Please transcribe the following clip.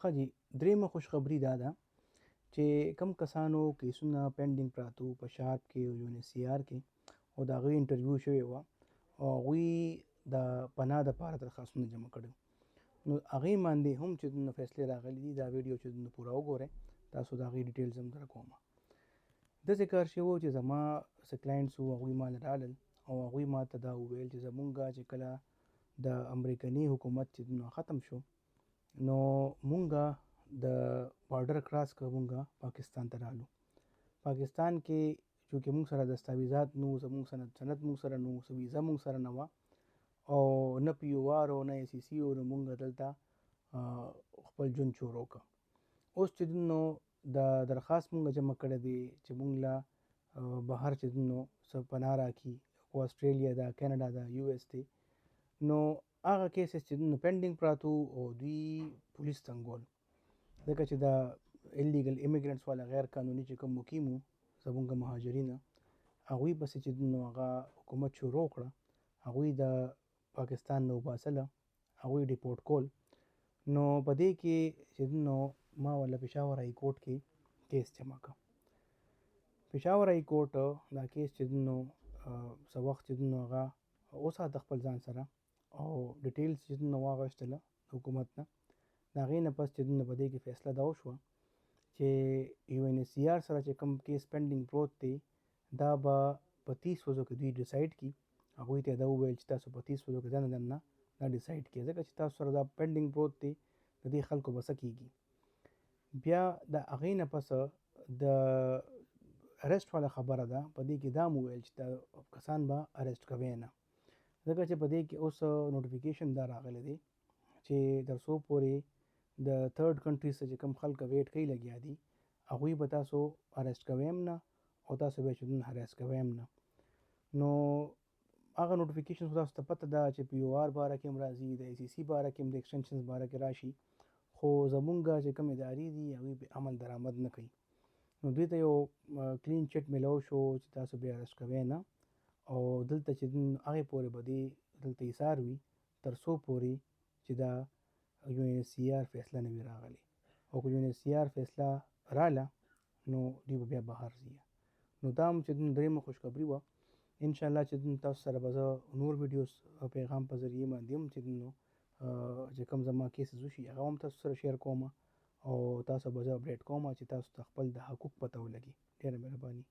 ښه جي درېیمه خوشخبري دا ده چې کم کسانو کیسونه پینډینګ پراتو په شارپ کې او UNHCR کې او د هغوی انټرویو شوې وه او هغوی د پناه دپاره درخواستونه جمع کړي نو هغې باندې هم چې دونه فیصلې راغلي دي دا ویډیو چې دونه پوره وګورئ تاسو د هغې ډیټیلز هم در کومه داسې کار شوی و چې زما څه کلاینټس وو هغوی ما له رالل او هغوی ما ته دا وویل چې زمونږ چې کله د امریکني حکومت چې دونه ختم شو نو مونږه د بارډر کراس کړ مونږه پاکستان ته رالو پاکستان کې چونکې مونږ سره دستاویزات نو زمونږ سند مونږ سره نو څه ویزه مونږ سره نه وه او نه POR او نه ACC او نو مونږ دلته خپل ژوند شروع کړ اوس چې نو د درخواست مونږ جمع کړی دی چې مونږ له بهر چې نو څه پناه راکړي خو استرالیا ده کینیډا ده US دی نو هغه کیسز چې نو پینډینګ پراتو او دوی پولیس څنګهول ځکه چې د ایلیګل ایمیګرنټس والا غیر قانوني چې کوم مقیم وو زمونږ مهاجرین هغوی پسې چې نو هغه حکومت شروع کړه هغوی د پاکستان نه وباسله هغوی ډیپورټ کول نو په دې کې چې نو ما ولا پېښور های کورټ کې کیس جمع کړ پېښور های کورټ دا کیس چې نو څه وخت چې نو هغه وساته خپل ځان سره او ډیټیلز چې نو واغشتله حکومت نه د هغې نه پس چې نو په دې کې فیصله دا وشوه چې UNHCR سره چې کوم کیس پینډینګ پروت دی دا به په 30 ورځو کې دوی ډیسایډ کړي هغوی ته دا وویل چې تاسو په 30 ورځو کې ځان نه دا ډیسایډ کړئ ځکه چې تاسو سره دا پینډینګ پروت دی د دې خلکو به څه کېږي بیا د هغې نه پس د ارسټ والا خبره ده په دې کې دا مو ویل چې دا کسان به ارسټ کوي نه ځکه چې په دې کې اوس نوټیفیکیشن دا راغلی دی چې تر څو پورې د تھرډ کنټری څخه چې کوم خلک ویټ کوي لګیا دي هغوی به تاسو ارسټ کوي هم نه او تاسو به چې هراس کوي هم نه نو هغه نوټیفیکیشن تاسو ته پته ده چې POR باره کې هم راځي د ACC باره کې هم د ایکسټنشنز باره کې راشي خو زمونږ چې کوم ادارې دي هغوی په عمل درآمد نه کوي نو دوی ته یو کلین چټ میلاو شو چې تاسو بیا ارسټ کوئ نه او دلته چې هغې پورې به دې دلته ایثار وي تر څو پورې چې دا UNHCR فیصله نه وي راغلی او که UNHCR فیصله راله نو دوی به بیا بهر ځي نو دا هم چې درېیمه خوشخبري وه انشاءالله چې تاسو سره به زه نور ویډیوز او پیغام په ذریعې باندې هم چې نو چې کوم زما کیسز وشي هغه هم تاسو سره شیر کوم او تاسو به زه اپډیټ کوم چې تاسو ته خپل د حقوق پته ولګي ډېره مهرباني